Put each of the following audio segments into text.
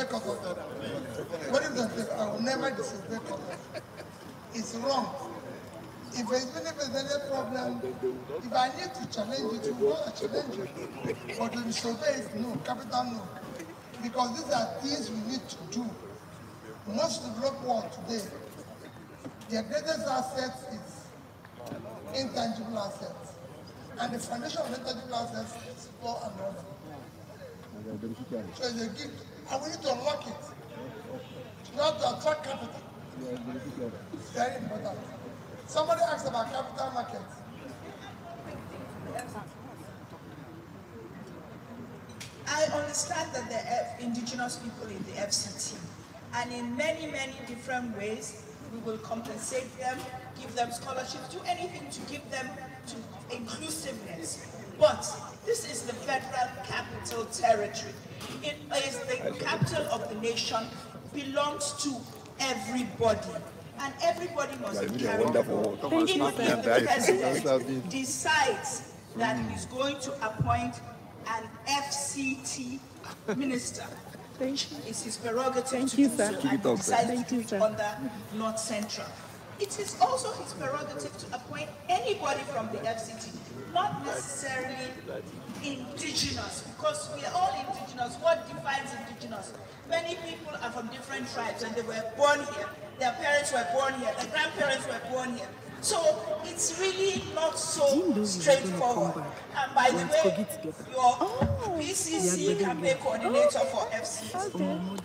disobey custom. What if they say, I will never disobey custom? It's wrong. If there's any problem, if I need to challenge it, you want to challenge it. But to disobey is no, capital no. Because these are things we need to do. Most of the world today, their greatest asset is intangible assets. And the foundation of intangible assets is law and order. So it's a gift, and we need to unlock it. Not to attract capital. It's very important. Somebody asked about capital markets. I understand that there are indigenous people in the FCT, and in many, many different ways, we will compensate them, give them scholarships, do anything to give them to inclusiveness. But this is the Federal Capital Territory. It is the capital of the nation, belongs to everybody. And everybody must be carried. Even if the president decides that he's going to appoint an FCT minister, it's his prerogative to do so, and he decides to do it under North Central. It is also his prerogative to appoint anybody from the FCT, not necessarily indigenous, because we are all indigenous. What defines indigenous? Many people are from different tribes and they were born here. Their parents were born here. Their grandparents were born here. So it's really not so straightforward. And by the way, your PCC campaign coordinator for FCT.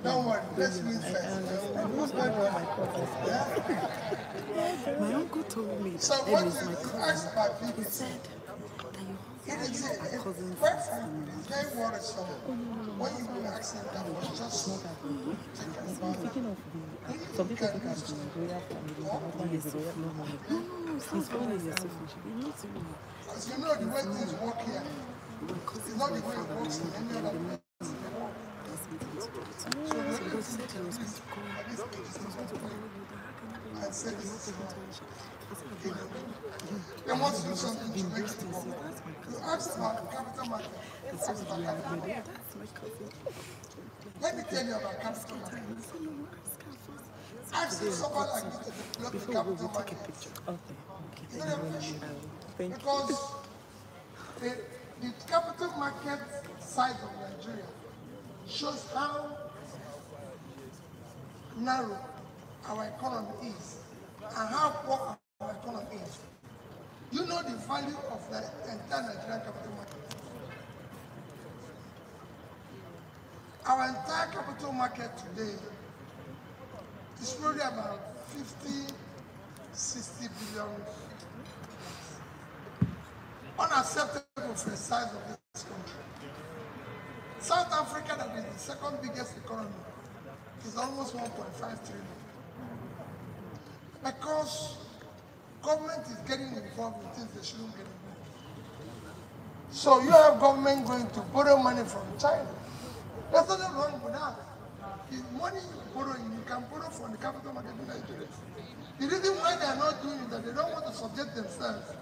Don't worry, let's meet first. My uncle told me so that what is my you cousin. asked about people, He said that you it's very worrisome when you will ask him that was just speaking of the some people think of the royal family, the royal family. His family is selfish. As you know, the way things work here, it's not the way it works in any other place. So the said he was going to call at this age, and said this is they want to do something to make it work. You asked about capital market. Let me tell you about capital market. I've seen someone like me to develop the capital market. It's very efficient. Because the capital market side of Nigeria shows how narrow our economy is and how poor our economy is. You know the value of the entire Nigerian capital market. Our entire capital market today is probably about 50, 60 billion. Unacceptable for the size of this country. South Africa, that is the second biggest economy, is almost 1.5 trillion. Because government is getting involved in things they shouldn't get involved. So you have government going to borrow money from China. There's nothing wrong with that. The money you borrow, you can borrow from the capital market in Nigeria. The reason why they are not doing it is that they don't want to subject themselves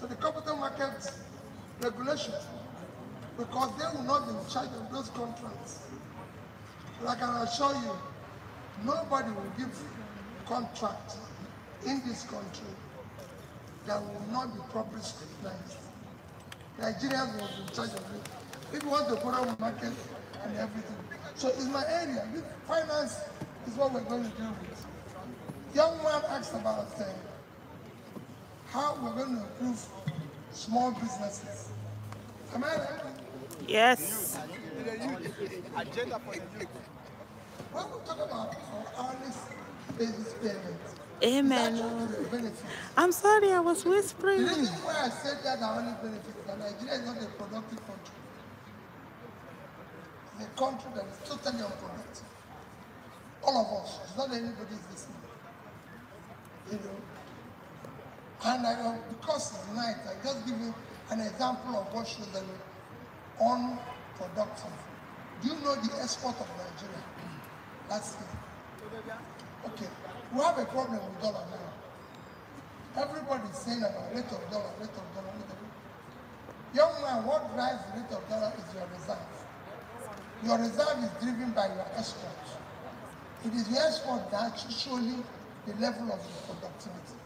to the capital market regulations, because they will not be in charge of those contracts. But I can assure you, nobody will give contract in this country that will not be properly scrutinized. Nigerians will be in charge of it. People want to borrow market and everything. So it's my area. Finance is what we're going to deal with. Young man asked about how we're going to improve small businesses. Am I right? Yes. When we talk about our honest basis payments, Amen. I'm sorry, I was whispering. the reason why I said that our honest benefit is that Nigeria is not a productive country. It's a country that is totally unproductive. All of us. It's not anybody is listening. You know. And because it's night, I just give you an example of what shows that we're unproductive. Do you know the export of Nigeria? That's it. Okay. We have a problem with dollar now. Everybody is saying about rate of dollar, rate of dollar, rate of dollar. man, what drives the rate of dollar is your reserve. Your reserve is driven by your export. It is your export that shows the level of your productivity.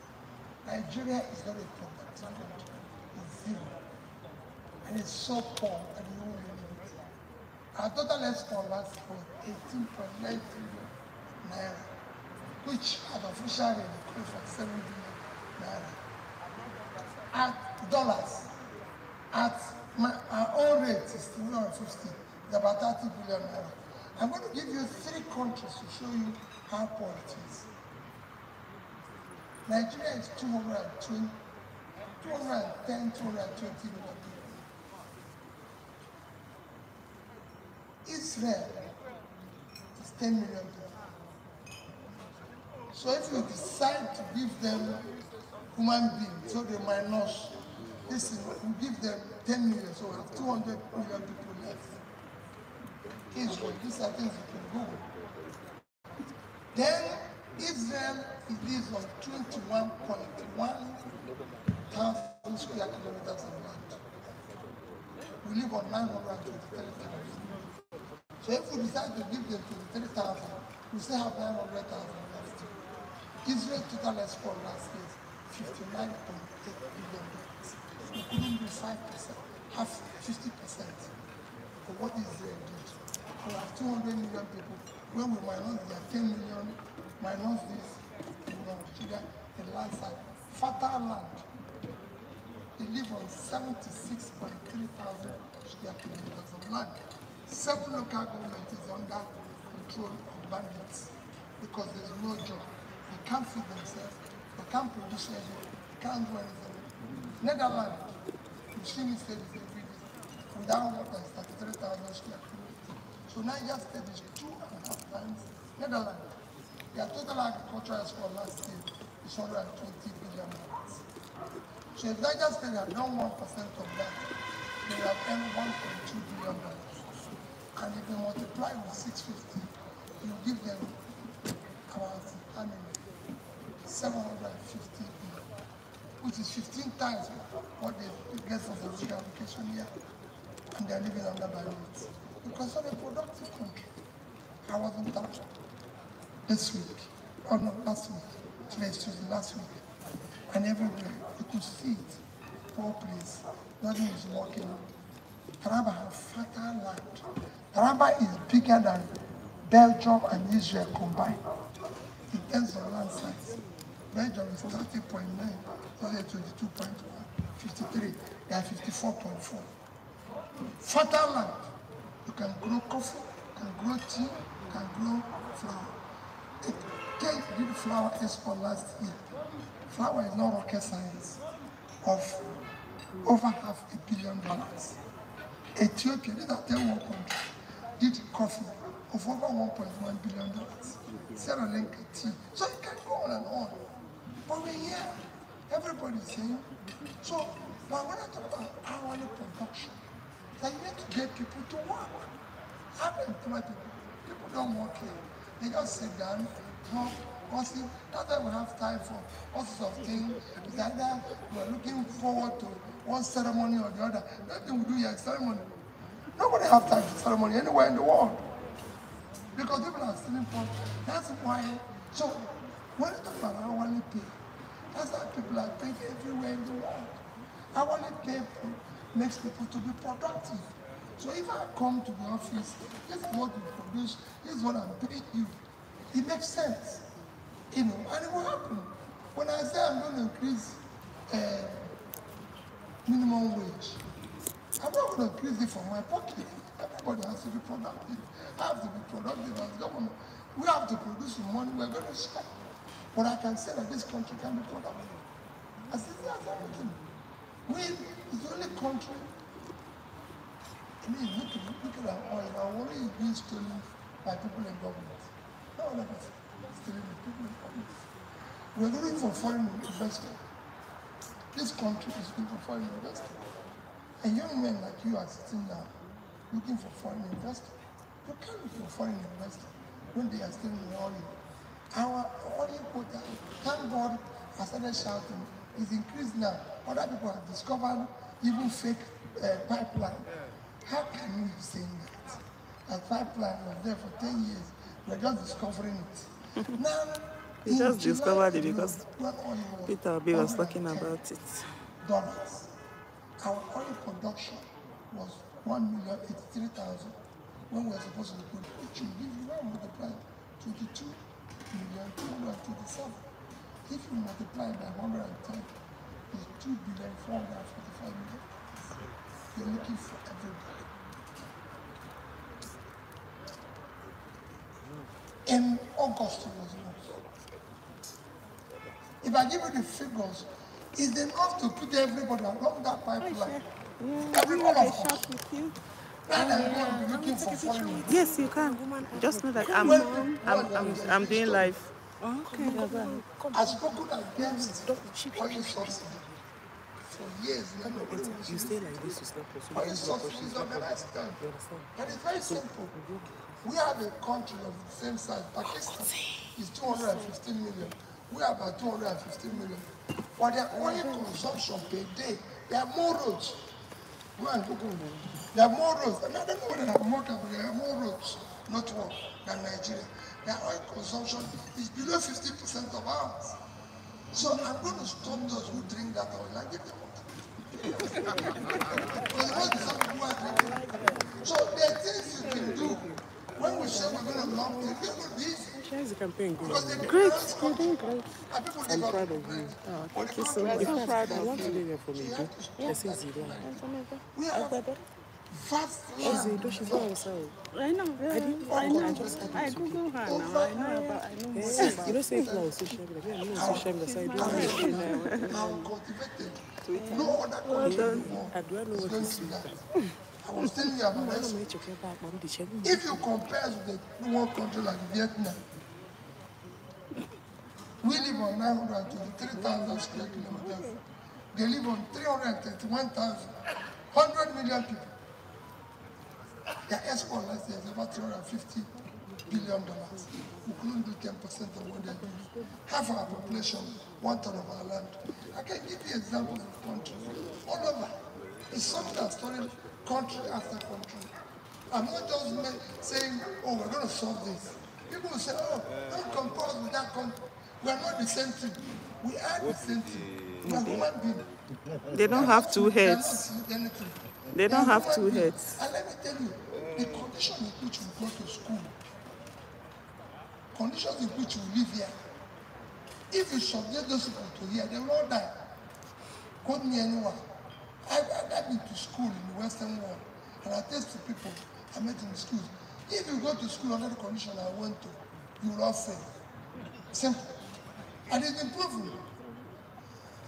Nigeria is not a productive country. It's zero. And it's so poor and you won't believe it. Our total export last for 18.9 trillion naira, which at official rate equates for 7 billion naira. At dollars, at our own rate is 350, it's about 30 billion naira. I'm going to give you 3 countries to show you how poor it is. Nigeria is 210, 220 million people. Israel is 10 million people. So if you decide to give them human beings, so they minus, listen, you give them 10 million, so we have 200 million people left. Israel, these are things you can Google. Then Israel lives on 21.1 thousand square kilometers of land. We live on 923,000. So if we decide to give them 23,000, we still have 900,000 left. Israel's total export last year is $59.8 billion. We couldn't do 5%, half 50% of what Israel did. We have 200 million people. When we minus their 10 million, minus this, sugar, the land side, fertile land. They live on 76.3 thousand square kilometers of land. 7 local governments is under control of bandits because there's no job. They can't feed themselves, they can't produce anything, they can't do anything. Netherlands, machine state is every day. Without water, it's 33,000 square kilometers. So Niger State is 2.5 times Netherlands. Their total agricultural export last year is $120 billion. So if Niger State had done 1% of that, they would have earned $1.2 billion. And if you multiply with 650, you give them about 750 billion, which is 15 times what they get from the rural education here, and they're living under bandits. Because of a productive country. I wasn't touched this week, or no, last week, today's Tuesday, last week, and everywhere you could see it, poor place, nothing is working. Taraba has fertile land. Taraba is bigger than Belgium and Israel combined in terms of land size. Belgium is 30.9, Israel 22.1, 53, they are 54.4. Fertile land. You can grow coffee, you can grow tea, you can grow flour. Kenya did flour export last year. Flour is not rocket science of over $500 million. Ethiopia, these are 10 world countries, did coffee of over $1.1 billion. Sierra Leone tea. So you can go on and on. But we're here, everybody's saying. So, but when I talk about hourly production, that you need to get people to work. How to employ people? People don't work here. They just sit down, talk, gossip. That's why we have time for all sorts of things. It's either we're looking forward to one ceremony or the other. Nothing we do here is ceremony. Nobody has time for ceremony anywhere in the world. Because people are stealing from. That's why. So, when you talk about hourly pay, that's why people are paid everywhere in the world. Hourly pay makes people to be productive. So if I come to the office, this is what you produce, this is what I'm paying you. It makes sense, you know, and it will happen. When I say I'm going to increase minimum wage, I'm not going to increase it from my pocket. Everybody has to be productive. I have to be productive as government. We have to produce the money we're going to share. But I can say that this country can be productive. As easy as everything. We is the only country. I mean, look at our oil. Our oil is being stolen by people in government. No one else is stealing the people in government. We're looking for foreign investors. This country is looking for foreign investors. And young men like you are sitting now looking for foreign investors. You can't look for foreign investors when they are stealing the oil. Our oil quota, thank God, I started shouting, is increased now. Other people have discovered even fake pipeline. How can you be saying that? That pipeline was there for 10 years. We're just discovering it. Now, We just discovered it because Peter Obi was talking about it. Dollars. Our oil production was 1,083,000 when we were supposed to put, which will give you now multiply 22,227,000. If you multiply by 110, it's 2,445,000,000. You're looking for everybody. In August, it was enough. If I give you the figures, it's enough to put everybody along that pipeline. Every one of us. Looking for foreigners. Yes, you can. Just know that I'm doing live. Okay. I've spoken against oil subsidy for years. You stay like this, it's not possible. Oil subsidy is on the right stand. And it's very simple. We have a country of the same size. Pakistan is 215 million. We have about 215 million. For their oil consumption per day, there are more roads. There are more roads. And I don't know whether they have more, but there are more roads, not one, than Nigeria. Their oil consumption is below 50% of ours. So I'm going to stop those who drink that oil and give them water. Because most of some people are drinking. So there are things you can do. When we say we're going to lump it, it will be easy. How's the campaign going? Great, you're doing great. I'm proud of you. Oh, thank you so much. I'm proud of you. I want to be there for me. I say Zidane. We have vast Zido, she's not herself. I know. I Google her now. I know about. You know, say flower social media. I know social media. So I do know. now cultivated. No other country I do know what is going to that. I was telling you about this. If you compare with the one country like Vietnam, we live on 923,000 square kilometers. They live on 331,000. 100 million people. Their export last year is about $350 billion. We couldn't do 10% of what they do. Half our population, 1/3 of our land. I can give you examples of countries all over. It's something that's started country after country. I'm not just saying, oh, we're going to solve this. People will say, oh, don't compare us with that country. We are not the same thing. We are the same thing. We are human beings. They don't have two heads. They don't have two heads. And let me tell you, the condition in which we go to school, conditions in which we live here, if you subject those people to here, they will all die. Quote me anyone. I've been to school in the Western world, and I test to people I met in the schools. If you go to school under the condition I went to, you will all fail. Simple. And it's improving.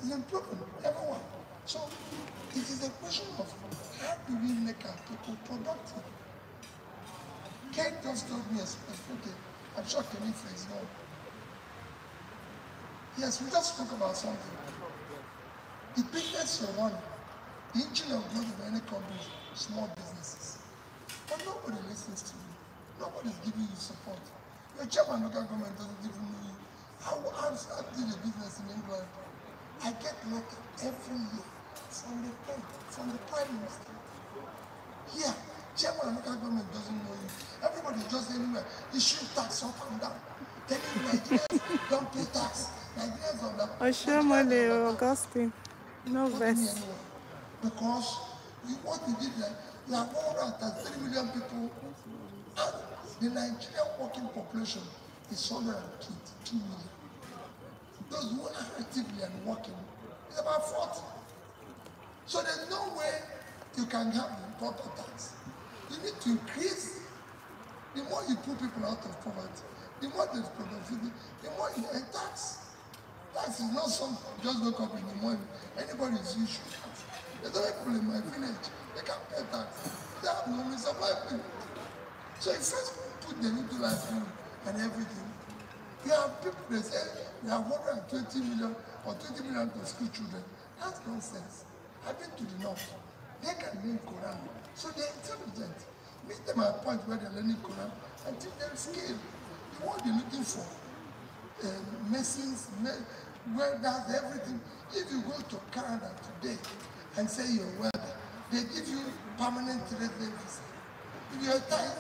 It's improving, everyone. So it is a question of how do we make our people productive? Kate just told me, okay, I'm sure Kenifa is gone. Yes, we just spoke about something. The business you're running, the engine of growth of any company, small businesses. But nobody listens to you. Nobody's giving you support. Your chairman local government doesn't even know you. How do the business in England? I get letters every year from the Prime Minister. Here, chairman local government doesn't know you. Everybody's just anywhere. Issue tax up and down. Telling Nigerians don't pay tax. Nigerians on that. Augustine. No vest. Because what we did there, we have 133 million people, and the Nigerian working population is 122 million. Those who are actively and working is about 40. So there's no way you can have the proper tax. You need to increase. The more you put people out of poverty, the more there's productivity, the more you earn tax. Tax is not something you just wake up in the morning. Anybody is used to tax. There's other people in my village, they can't pay tax. They have no means of livelihood. So if first put them into livelihood and everything, you have people that say we have 120 million or 20 million to school children. That's nonsense. I've been to the north. They can learn Quran. So they're intelligent. Meet them at a point where they're learning Quran and teach them skill. The one they're looking for, masons, welders, everything. If you go to Canada today and say you're a welder, they give you permanent resident visa. If you're a type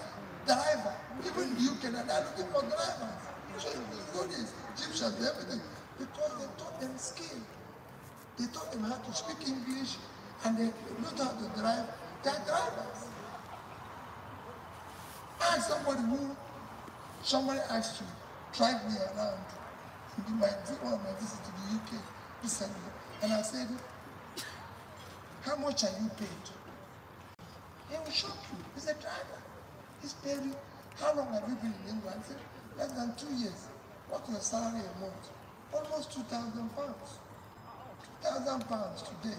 driver, even in the UK, they're looking for drivers. So you know these Egyptians, everything, because they taught them skill. They taught them how to speak English, and they know how to drive. They're drivers. And somebody asked to drive me around in one of my visits to the UK recently, and I said, how much are you paid? He will shock you. He's a driver. He's paid you. How long have you been in England? I said, less than 2 years. What's your salary a month? Almost £2,000. £2,000 today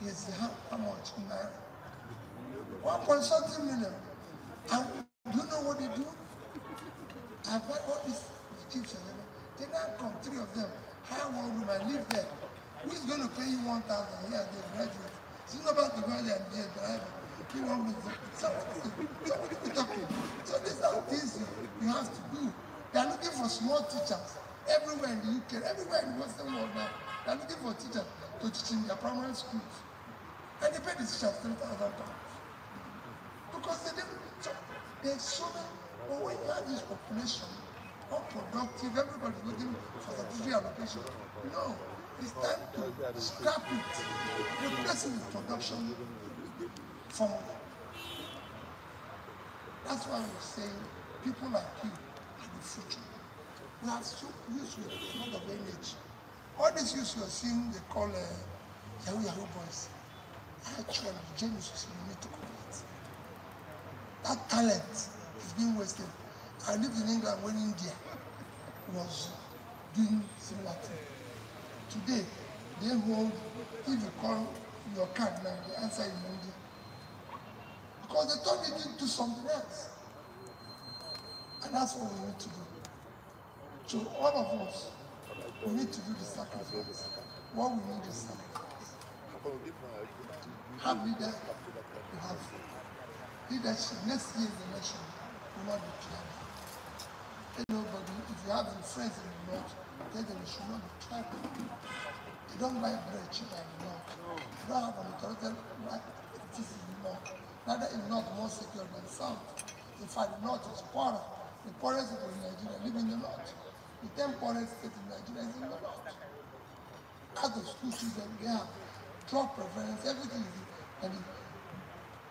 is how much in Naira? 1.something million. And do you know what they do? I've got all these Egyptians. They now come, 3 of them. Hire one room and live there. Who is going to pay you 1,000 here as a graduate? It's not about the guy and be a driver. You want me to somebody be talking. So these are things you have to do. They are looking for small teachers everywhere in the UK, everywhere in the Western world now. They are looking for teachers to teach in their primary schools. And they pay the teachers £3,000. Because they didn't. So there's so many. But when you have this population, unproductive, everybody's looking for the allocation. No, it's time to scrap it, replace it with production formula. That's why we're saying people like you are the future. We have so used with a lot of energy. All these use you're seeing, they call Yahoo boys. Actually, geniuses you need to complete. That talent is being wasted. I lived in England when India was doing similar thing. Today, they hold, if you call your card now, the answer is in India. Because they thought they didn't do something else. And that's what we need to do. So all of us, we need to do the sacrifice. What we need is sacrifice. Have leaders, you have leadership. Next year's election will not be tribal. Nobody, if you have friends in the north, tell them it should not be tribal. They don't buy bread cheaper in the north. They don't have an authority like this in the north. Neither in the north more secure than the south. In fact, the north is poorer. The poorest people in Nigeria live in the north. The 10 poorest states in Nigeria is in the north. Out of school children, they have drug prevalence, everything is, and the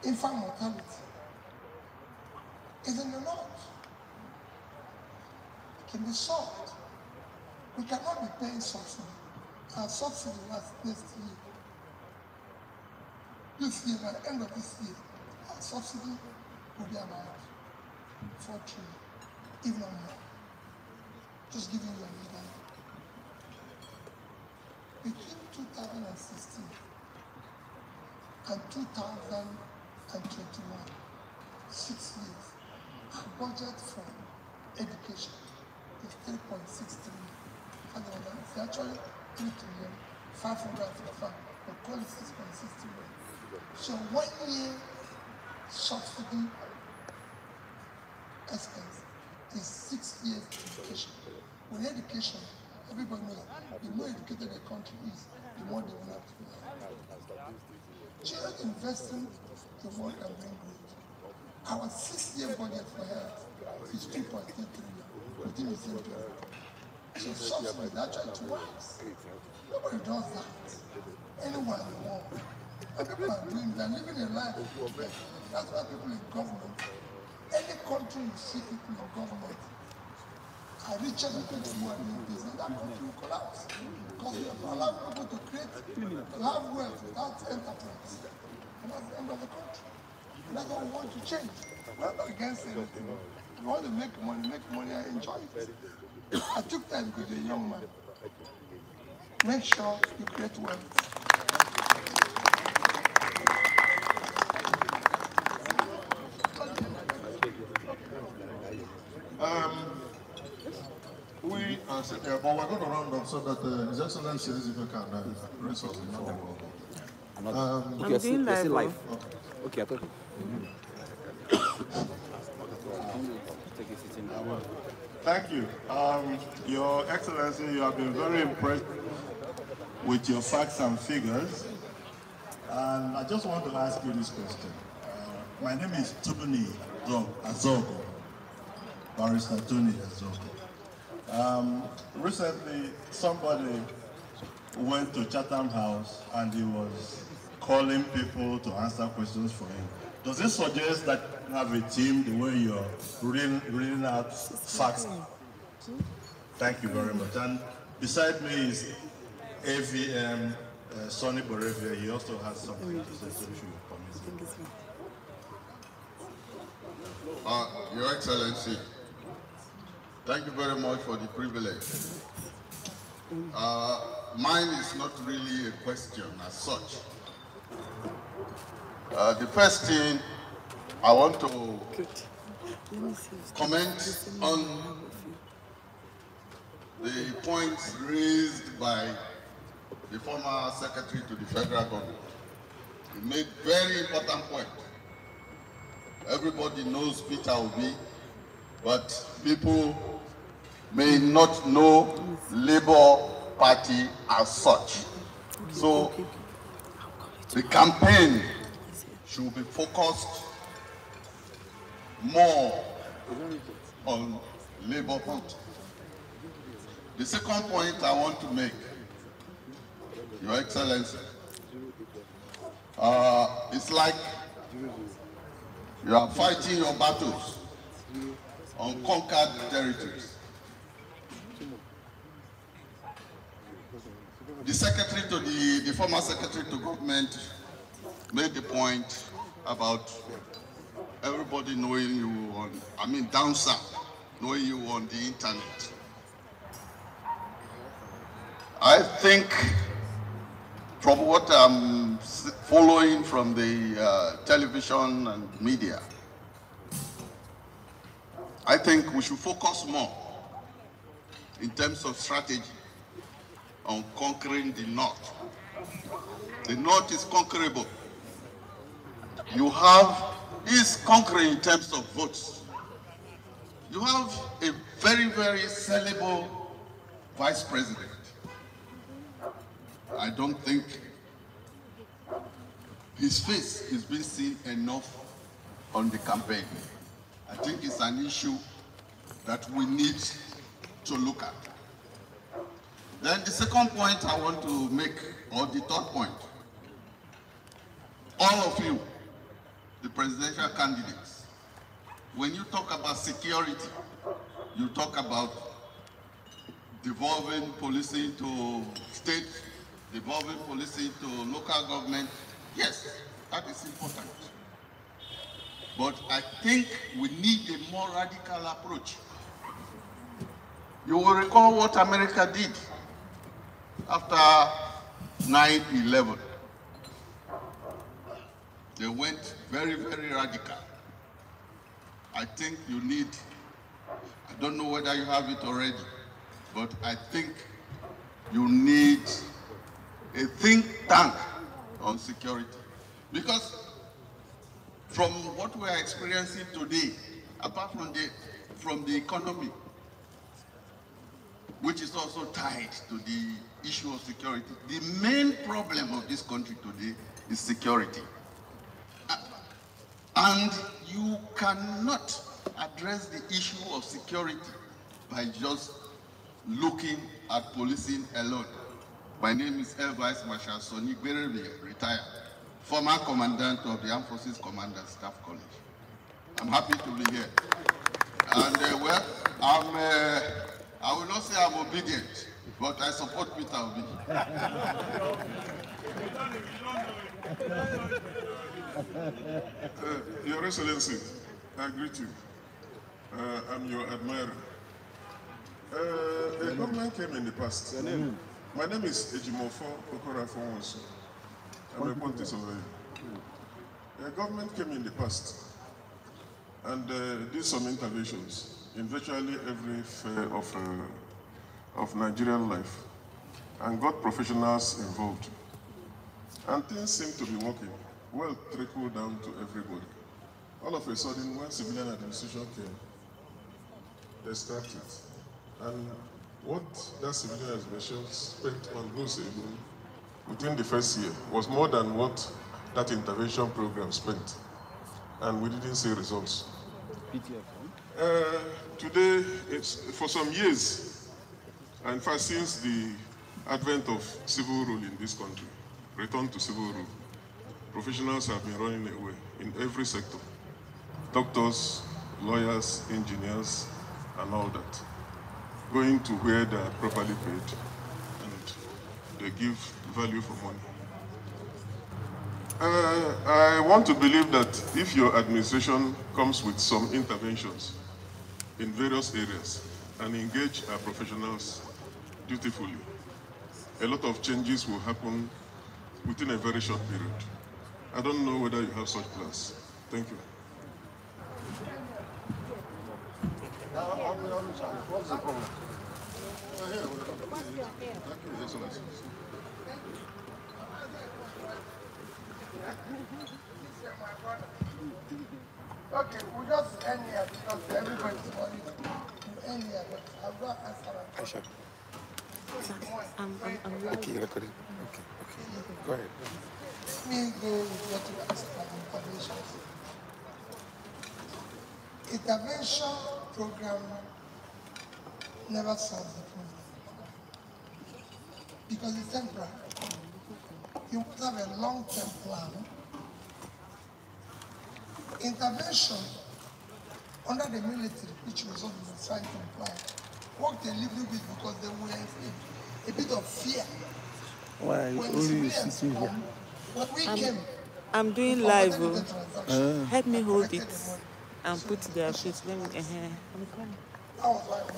infant mortality is in the north. It can be solved. We cannot be paying subsidy. Our subsidy next year. This year, by the end of this year, our subsidy will be about 4 trillion, if not more. Just giving you an example. Between 2016 and 2021, 6 years, our budget for education is 3.6 trillion. It's actually 3 trillion, 555, but call it 6.6 trillion. So 1 year subsidy expense is 6 years education. With education, everybody knows the more educated a country is, the more developed we are. Just investing in what can bring growth. Our 6-year budget for health is 2.3 trillion within the same period. So subsidy is actually twice. Nobody does that. Anyone in the world. And people are doing that, living a life. That's why people in government, any country you see people in government, are richer than people who are doing business, that country will collapse. Because you have allowed people to create, to have wealth without enterprise. And that's the end of the country. And that's what we want to change. We're not against anything. We want to make money and enjoy it. I took time because you're a young man. Make sure you create wealth. We are sitting here, but we're going to round up so that His Excellency, if you can, raise us before. I'm doing live. Okay, I thought. Thank you. Your Excellency, you have been very impressed with your facts and figures. And I just want to ask you this question. My name is Tony Azogo, Barrister Tony Azogo. Recently, somebody went to Chatham House and he was calling people to answer questions for him. Does this suggest that you have a team the way you're reading out facts? Thank you very much. And beside me is AVM Sonny Borevia. He also has something to say, so we should permit him. Your Excellency, thank you very much for the privilege. Mine is not really a question as such. The first thing I want to comment on the points raised by the former Secretary to the Federal Government. He made very important point. Everybody knows Peter Obi, but people may not know Labour Party as such. So the campaign should be focused more on Labour Party. The second point I want to make, Your Excellency, it's like you are fighting your battles on conquered territories. The secretary to the former secretary to government made the point about everybody knowing you on, down south, knowing you on the internet. I think from what I'm following from the television and media, I think we should focus more in terms of strategy on conquering the North. The North is conquerable. Is conquering in terms of votes. You have a very, very sellable vice president. I don't think his face is being seen enough on the campaign. I think it's an issue that we need to look at. Then the second point I want to make, or the third point, all of you, the presidential candidates, when you talk about security, you talk about devolving policing to state, devolving policing to local government. Yes, that is important. But I think we need a more radical approach. You will recall what America did after 9/11. They went very, very radical. I think you need, I don't know whether you have it already, but I think you need a think tank on security. Because from what we are experiencing today, apart from the economy, which is also tied to the issue of security, the main problem of this country today is security. And you cannot address the issue of security by just looking at policing alone. My name is Air Vice Marshal Sonny Gberebe, retired, former commandant of the Armed Forces Commanders Staff College. I'm happy to be here. And I will not say I'm obedient, but I support Peter Obi. Your Excellency, I greet you. I'm your admirer. A government came in the past. My name is Ejimofo Okorafonwosu. I'm a quantity surveyor. A government came in the past and did some interventions in virtually every sphere of Nigerian life and got professionals involved. And things seem to be working. Well, trickle down to everybody. All of a sudden, when civilian administration came, they scrapped it. And what that civilian administration spent on goods alone within the first year was more than what that intervention program spent, and we didn't see results. Today, for some years, in fact, since the advent of civil rule in this country, return to civil rule, professionals have been running away in every sector. Doctors, lawyers, engineers, and all that, going to where they are properly paid and they give value for money. I want to believe that if your administration comes with some interventions in various areas and engage our professionals dutifully, a lot of changes will happen within a very short period. I don't know whether you have such plans. Thank you. What's the problem? Okay, we'll just end here because everybody's money to end here, but I've got to answer my question. Okay, you're recording. Okay. Go ahead. Let me go with what you asked about interventions. Intervention program never solves the problem because it's temporary. You must have a long-term plan. Intervention under the military, which was what we were trying to imply, worked a little bit because there were a bit of fear. Why only you sitting here? When we came, I'm doing live. Help me hold it and put their face. Let me.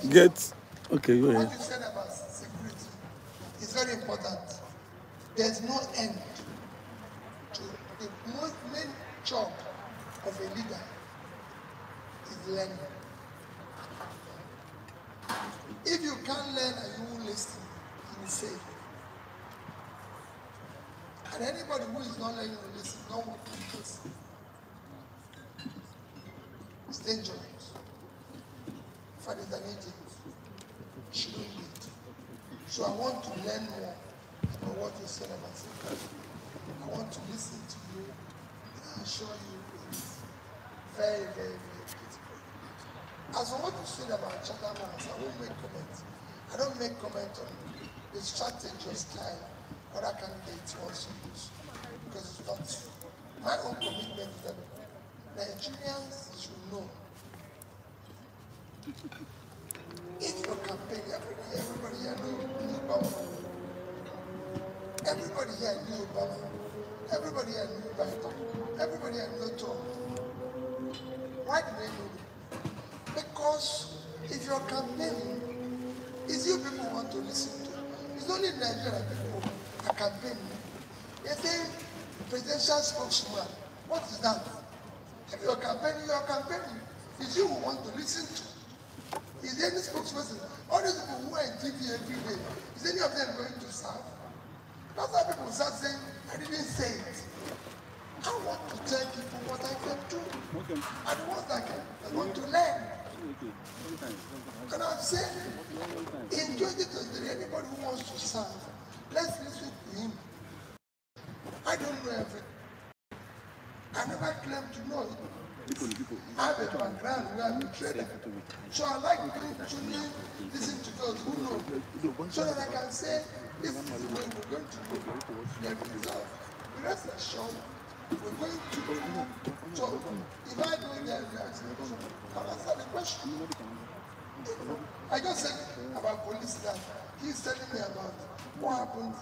Get okay. Go What ahead. you said about security is very important. There's no end to the main job of a leader is learning. If you can't learn and you won't listen, you will fail. And anybody who is not learning to listen, don't work with this. It's dangerous. For an agent, shouldn't be. So I want to learn more about what you said about security. I want to listen to you and assure you it's very, very, very critical. As for what you said about Chatham House, I won't make comments. I don't make comments on the strategy or style other candidates also use because it's not my own commitment is that Nigerians should know if your campaign, everybody here knows Obama. Everybody here knew Obama. Everybody here knew Biden. Everybody here knew Trump. Why do they know them? Because if you're campaigning, it's you people want to listen to. It's only Nigerian people are campaigning. They say presidential spokesman. What is that? If you're campaigning. It's you who want to listen to. Is there any spokesperson? All these people who are in TV every day, is any of them going to serve? That's why people start saying, I didn't say it. I want to tell people what I can do. Okay. I don't want that I want to learn. And I'm saying, in 2023, anybody who wants to serve, let's listen to him. I don't know everything. I never claimed to know it. I have a background where I'm a trader. So I like to listen to those who know, so that I can say, this is the way we're going to go. Get results. Rest assured, we're going to go. So if I go there, I'll answer the question. I just said about police that he's telling me about what happened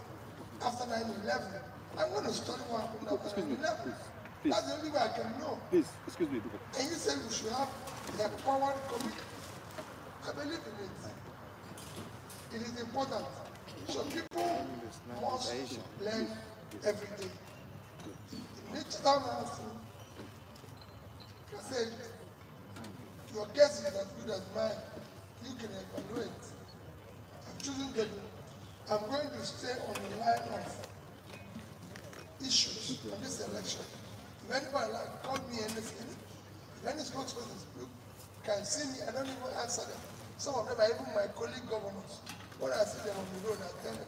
after 9/11. I'm going to study what happened after 9/11. That's the only way I can know. Please, excuse me. And you said we should have the power committee. I believe in it. It is important. So people must learn every day. In each town house, I said, your guess is as good as mine. You can evaluate. I'm choosing them. I'm going to stay on the line of issues on this election. If anybody like call me anything, if any spokesperson can see me, I don't even answer them. Some of them are even my colleague governors. When I see them on the road, I tell them,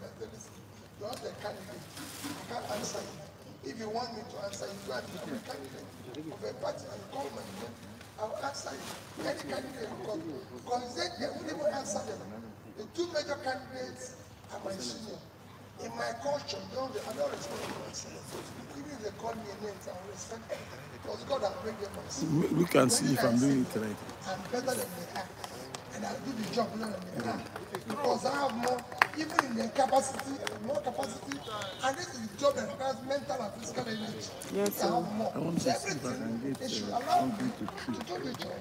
You're not a candidate. I can't answer you. If you want me to answer you, go and become a candidate of a party and call my name. I'll answer you. Any candidate you call, because they will even answer them. The two major candidates are my senior. In my culture, I don't respect myself. Even if they call me a name, I will respect them. Because God has made them myself. We can see if I'm doing it right. I'm better than they are. And I'll do the job better than they are. Because I have more, even in their capacity, more capacity. And this is the job that requires mental and physical energy. Yes, I have more. I want to see if I can get They should allow me something to to keep. do the job.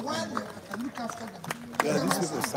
While I can look after them. Yeah, this is a